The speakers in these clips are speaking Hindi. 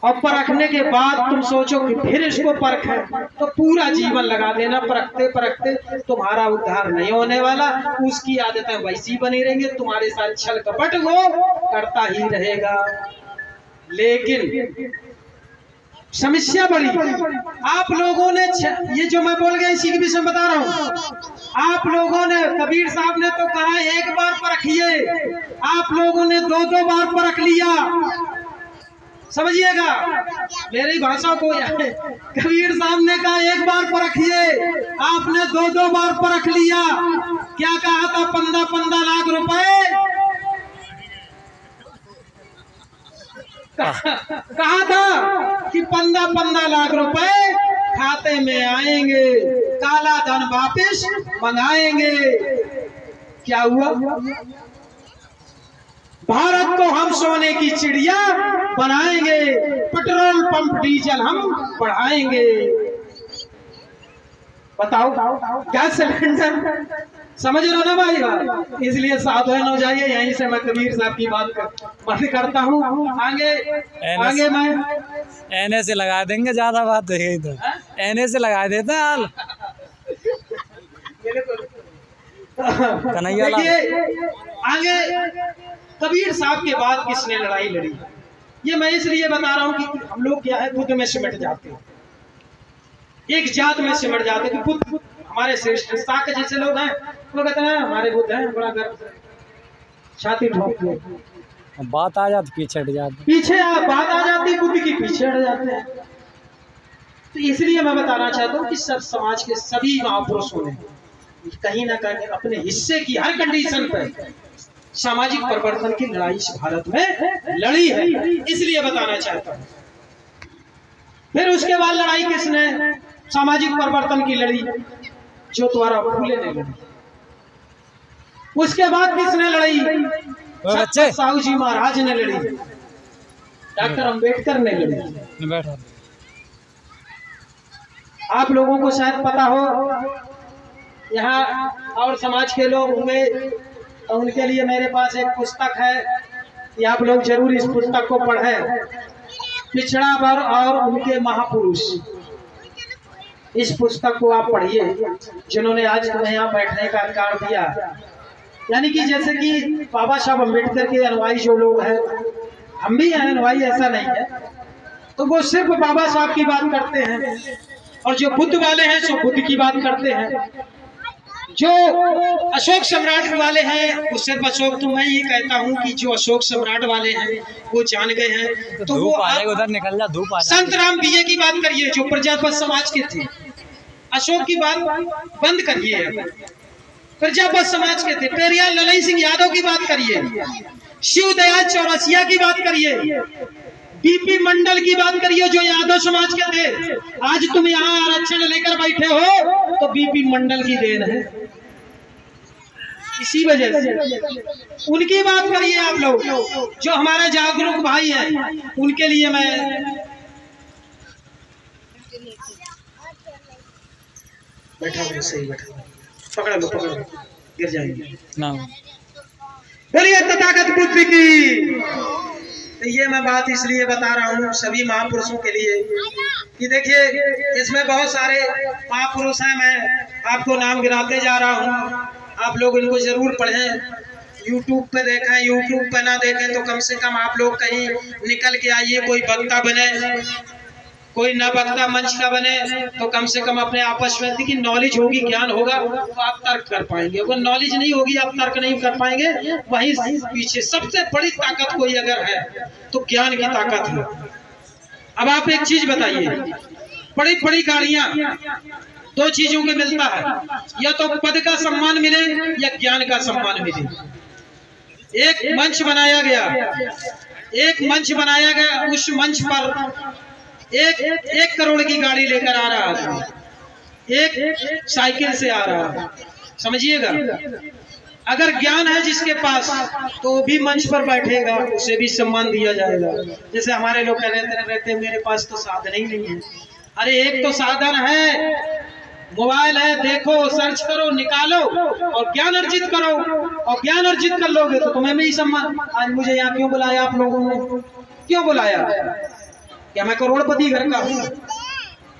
और परखने के बाद तुम सोचो कि फिर इसको परखें, तो पूरा जीवन लगा देना परखते परखते, तुम्हारा उद्धार नहीं होने वाला। उसकी आदतें वैसी बनी रहेंगी, तुम्हारे साथ छल कपट वो करता ही रहेगा। लेकिन समस्या बड़ी, आप लोगों ने ये जो मैं बोल गया इसी के विषय में बता रहा हूँ। आप लोगों ने, कबीर साहब ने तो कहा एक बार परखिए, आप लोगों ने दो दो बार परख लिया। समझिएगा मेरी भाषा को। कबीर साहब ने कहा एक बार परखिए, आपने दो दो बार परख लिया। क्या कहा था? 15-15 लाख रुपए कहा था कि 15-15 लाख रुपए खाते में आएंगे, काला धन वापिस मंगाएंगे। क्या हुआ? भारत को हम सोने की चिड़िया बनाएंगे, पेट्रोल पंप डीजल हम बढ़ाएंगे। बताओ, गैस सिलेंडर, समझ लो ना भाई। इसलिए सावधान हो जाइए। यहीं से मैं कबीर साहब की बात बंद करता हूँ। आगे मैं एने से लगा देंगे, ज्यादा बात है तो एने से लगा देते हैं हाल। देखिए आगे कबीर साहब के बाद किसने लड़ाई लड़ी, ये मैं इसलिए बता रहा हूँ कि हम लोग क्या है बुद्ध में सिमट जाते हैं, एक जात में सिमट जाते हैं कि बुद्ध हमारे श्रेष्ठ। साक जैसे लोग हैं वो कहते हैं हमारे बुद्ध हैं, बड़ा गर्व से छाती ठोक के बात आ जाती, पीछे हट जाती, बात आ जाती बुद्ध की, पीछे हट जाते हैं। तो इसलिए मैं बताना चाहता हूँ कि सब समाज के सभी महापुरुषों ने कहीं ना कहीं अपने हिस्से की हर कंडीशन पर सामाजिक परिवर्तन की लड़ाई इस भारत में लड़ी है, इसलिए बताना चाहता हूँ। फिर उसके बाद लड़ाई किसने सामाजिक परिवर्तन की लड़ी? जो द्वारा फूले ने लड़ी। उसके बाद किसने लड़ी? साहू जी महाराज ने लड़ी, डॉक्टर अंबेडकर ने लड़ी। आप लोगों को शायद पता हो, यहाँ और समाज के लोग होंगे तो उनके लिए मेरे पास एक पुस्तक है, ये आप लोग जरूर इस पुस्तक को पढ़ें, पिछड़ा वर्ग और उनके महापुरुष। इस पुस्तक को आप पढ़िए, जिन्होंने आज तुम्हें यहाँ बैठने का अधिकार दिया। यानी कि जैसे कि बाबा साहब अम्बेडकर के अनुयायी जो लोग हैं, हम भी हैं अनुयायी, ऐसा नहीं है, तो वो सिर्फ बाबा साहब की बात करते हैं, और जो बुद्ध वाले हैं सो बुद्ध की बात करते हैं। जो अशोक सम्राट वाले हैं वो सिर्फ अशोक, तो मैं ये कहता हूँ कि जो अशोक सम्राट वाले हैं वो जान गए हैं, तो वो उधर निकल जा, धूप आ जा। संत राम पिए की बात करिए जो प्रजापत समाज के थे, अशोक की बात बंद करिए, प्रजापत समाज के थे। पेरियार ललई सिंह यादव की बात करिए, शिव दयाल चौरसिया की बात करिए, बीपी मंडल की बात करिए जो यादव समाज के थे। आज तुम यहाँ आरक्षण लेकर बैठे हो तो बीपी मंडल की देन है, इसी वजह से उनकी बात करिए आप लोग, जो हमारे जागरूक भाई हैं। उनके लिए मैं बैठा हूँ, सही बैठा, पकड़ लो गिर जाएंगे ना। बोलिए तथागत बुद्ध की। तो ये मैं बात इसलिए बता रहा हूँ सभी महापुरुषों के लिए कि देखिए इसमें बहुत सारे महापुरुष हैं, मैं आपको नाम गिनाते जा रहा हूँ, आप लोग इनको जरूर पढ़ें। यूट्यूब पे देखें, यूट्यूब पे ना देखें तो कम से कम आप लोग कहीं निकल के आइए, कोई वक्ता बने, कोई न वक्ता मंच का बने, तो कम से कम अपने आपस में की नॉलेज होगी, ज्ञान होगा तो आप तर्क कर पाएंगे। अगर नॉलेज नहीं होगी आप तर्क नहीं कर पाएंगे। वहीं पीछे सबसे बड़ी ताकत कोई अगर है तो ज्ञान की ताकत है। अब आप एक चीज बताइए, बड़ी बड़ी गाड़ियां दो चीजों के मिलता है, या तो पद का सम्मान मिले या ज्ञान का सम्मान मिले। एक मंच बनाया गया, उस मंच पर एक करोड़ की गाड़ी लेकर आ रहा था, एक साइकिल से आ रहा है। समझिएगा, अगर ज्ञान है जिसके पास तो भी मंच पर बैठेगा, उसे भी सम्मान दिया जाएगा। जैसे हमारे लोग रहते मेरे पास तो साधन ही नहीं है। अरे एक तो साधन है, मोबाइल है, देखो, सर्च करो, निकालो और ज्ञान अर्जित करो, और ज्ञान अर्जित कर लोगे तो तुम्हें भी सम्मान। आज मुझे यहाँ क्यों बुलाया आप लोगों ने, क्यों बुलाया? क्या मैं करोड़पति घर का हूँ?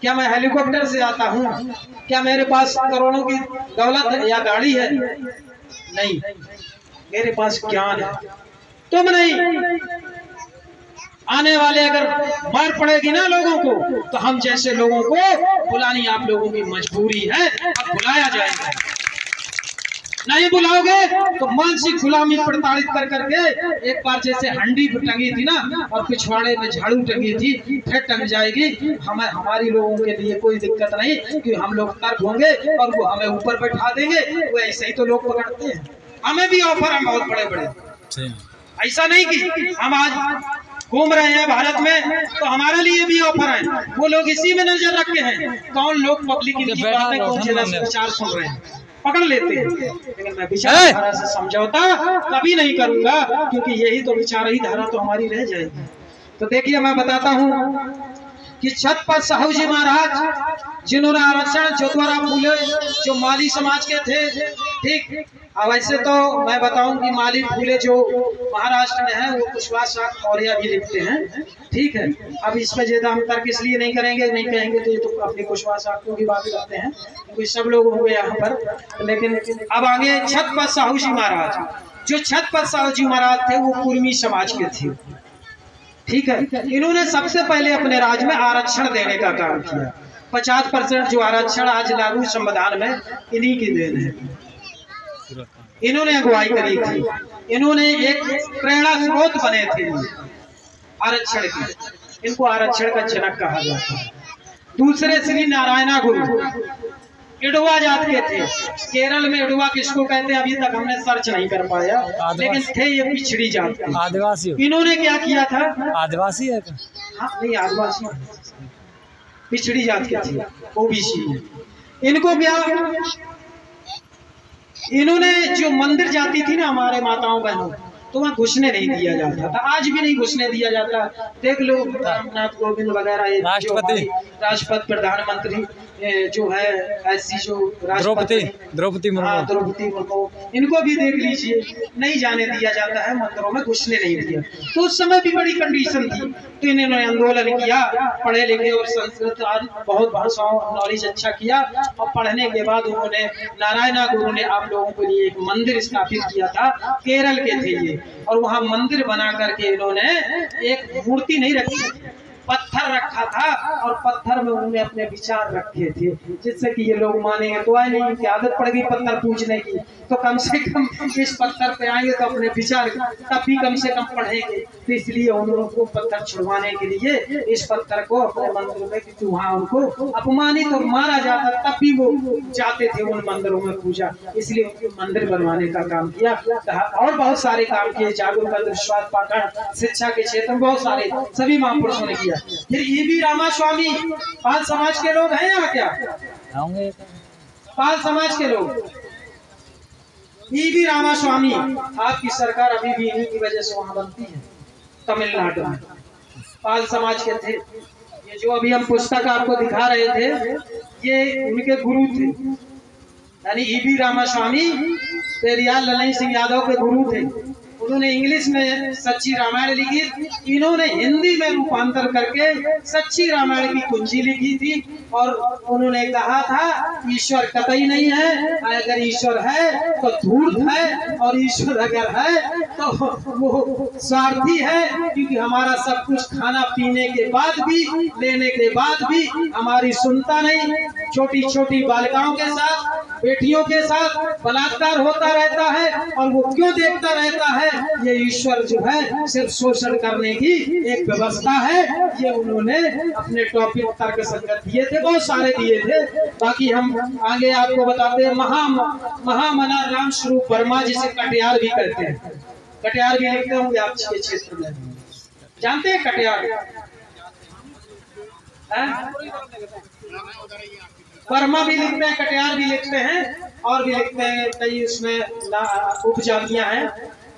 क्या मैं हेलीकॉप्टर से आता हूँ? क्या मेरे पास करोड़ों की दौलत है या गाड़ी है? नहीं, मेरे पास ज्ञान है। तुम नहीं, आने वाले अगर मार पड़ेगी ना लोगों को, तो हम जैसे लोगों को बुलानी आप लोगों की मजबूरी है। अब बुलाया जाएगा, नहीं बुलाओगे तो मानसिक गुलामी प्रताड़ित कर करके एक बार जैसे हंडी टंगी थी ना और पिछवाड़े में झाड़ू टंगी थी, फिर टंग जाएगी। हमारी लोगों के लिए कोई दिक्कत नहीं कि हम लोग तर्क होंगे और वो हमें ऊपर बैठा देंगे। वो ऐसे ही तो लोग पकड़ते हैं। हमें भी ऑफर है बहुत बड़े बड़े, ऐसा नहीं कि हम आज घूम रहे हैं भारत में तो हमारे लिए भी ऑफर है। वो लोग इसी में नजर रखते हैं कौन लोग पब्लिक की बातें कौन से विचार सुन रहे हैं, पकड़ लेते हैं। लेकिन मैं विचारधारा से समझौता कभी नहीं करूंगा, क्योंकि यही तो विचार ही धारा तो हमारी रह जाएगी। तो देखिए मैं बताता हूँ कि छत्रपति साहू जी महाराज जिन्होंने आरक्षण ज्योतिराव फूले जो माली समाज के थे, ठीक। अब वैसे तो मैं बताऊं कि माली फूले जो महाराष्ट्र में है वो कुशवाहा शाह मौर्य भी लिखते हैं, ठीक है। अब इसमें ज्यादा हम तर्क इसलिए नहीं करेंगे, नहीं कहेंगे तो ये तो अपने कुशवाहा शाह की बात करते हैं, क्योंकि सब लोग होंगे यहाँ पर। लेकिन अब आगे छत्रपति साहू जी महाराज, जो छत्रपति साहू जी महाराज थे वो कुर्मी समाज के थे, ठीक है। इन्होंने सबसे पहले अपने राज्य में आरक्षण देने का काम किया। 50% जो आरक्षण आज लागू संविधान में इन्हीं की देन है। इन्होंने अगुवाई करी थी, इन्होंने एक प्रेरणा स्रोत बने थे आरक्षण की। इनको आरक्षण का जनक कहा जाता है। दूसरे श्री नारायणा गुरु इडवा जात के थे। केरल में इडवा किसको कहते हैं अभी तक हमने सर्च नहीं कर पाया, लेकिन थे ये पिछड़ी जात के आदिवासी। इन्होंने क्या किया था? आदिवासी है। हाँ नहीं, आदिवासी पिछड़ी जात के थे, ओबीसी। इनको क्या, इन्होंने जो मंदिर जाती थी ना हमारे माताओं बहनों, तो वहाँ घुसने नहीं दिया जाता था, आज भी नहीं घुसने दिया जाता। देख लो रामनाथ कोविंद वगैरह, राष्ट्रपति प्रधानमंत्री जो है, ऐसी जो द्रौपदी मुर्मू, इनको भी देख लीजिए, नहीं जाने दिया जाता है मंदिरों में, घुसने नहीं दिया। तो उस समय भी बड़ी कंडीशन थी, तो इन्होंने आंदोलन किया, पढ़े लिखे और संस्कृत आज बहुत भाषाओं नॉलेज अच्छा किया। और पढ़ने के बाद उन्होंने नारायणा गुरु ने आप लोगों के लिए एक मंदिर स्थापित किया था, केरल के थे ये, और वहाँ मंदिर बना करके इन्होंने एक मूर्ति नहीं रखी, पत्थर रखा था, और पत्थर में उन्होंने अपने विचार रखे थे, जिससे कि ये लोग मानेंगे। तो आए नहीं कि आदत पड़ गई पत्थर पूजने की, तो कम से कम इस पत्थर पे आएंगे तो अपने विचार तब भी कम से कम पढ़ेंगे। तो इसलिए उनको पत्थर छुड़वाने के लिए इस पत्थर को अपने मंदिर में, क्योंकि वहाँ उनको अपमानित और मारा जाता, तब भी वो जाते थे उन मंदिरों में पूजा, इसलिए उनके मंदिर बनवाने का काम किया। और बहुत सारे काम किए, जागरूकता, दृश्यवाद, पाखंड, शिक्षा के क्षेत्र में बहुत सारे सभी महापुरुषों ने किया। फिर ईवी रामास्वामी, पाल समाज के लोग हैं यहाँ क्या? पाल समाज के लोग, ईवी रामास्वामी, आपकी सरकार अभी भी इन्हीं की वजह से वहां बनती है तमिलनाडु में। पाल समाज के थे ये, जो अभी हम पुस्तक आपको दिखा रहे थे, ये उनके गुरु थे, यानी ईवी रामास्वामी पेरियार ललन सिंह यादव के गुरु थे। उन्होंने इंग्लिश में सच्ची रामायण लिखी, इन्होंने हिंदी में रूपांतर करके सच्ची रामायण की कुंजी लिखी थी। और उन्होंने कहा था ईश्वर कतई नहीं है, अगर ईश्वर है तो धूर्त है, और ईश्वर अगर है तो वो स्वार्थी है, क्योंकि हमारा सब कुछ खाना पीने के बाद भी, लेने के बाद भी हमारी सुनता नहीं। छोटी छोटी बालिकाओं के साथ, बेटियों के साथ बलात्कार होता रहता है, और वो क्यों देखता रहता है? ये ईश्वर जो है सिर्फ शोषण करने की एक व्यवस्था है। ये उन्होंने अपने टॉपिक तर्क संगत दिए थे, बहुत सारे दिए थे। बाकी हम आगे आपको बताते हैं। महामना राम स्वरूप वर्मा, जिसे कटियार भी कहते हैं, कटियार भी लिखते होंगे आपके क्षेत्र में, जानते हैं कटियार? वर्मा भी लिखते हैं, कटियार भी लिखते हैं, और भी लिखते हैं, कई उसमें उपजातियां हैं।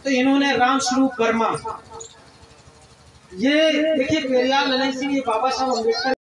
तो इन्होंने राम स्वरूप वर्मा, ये देखिए पेरियार ललन सिंह, ये बाबा साहब अम्बेडकर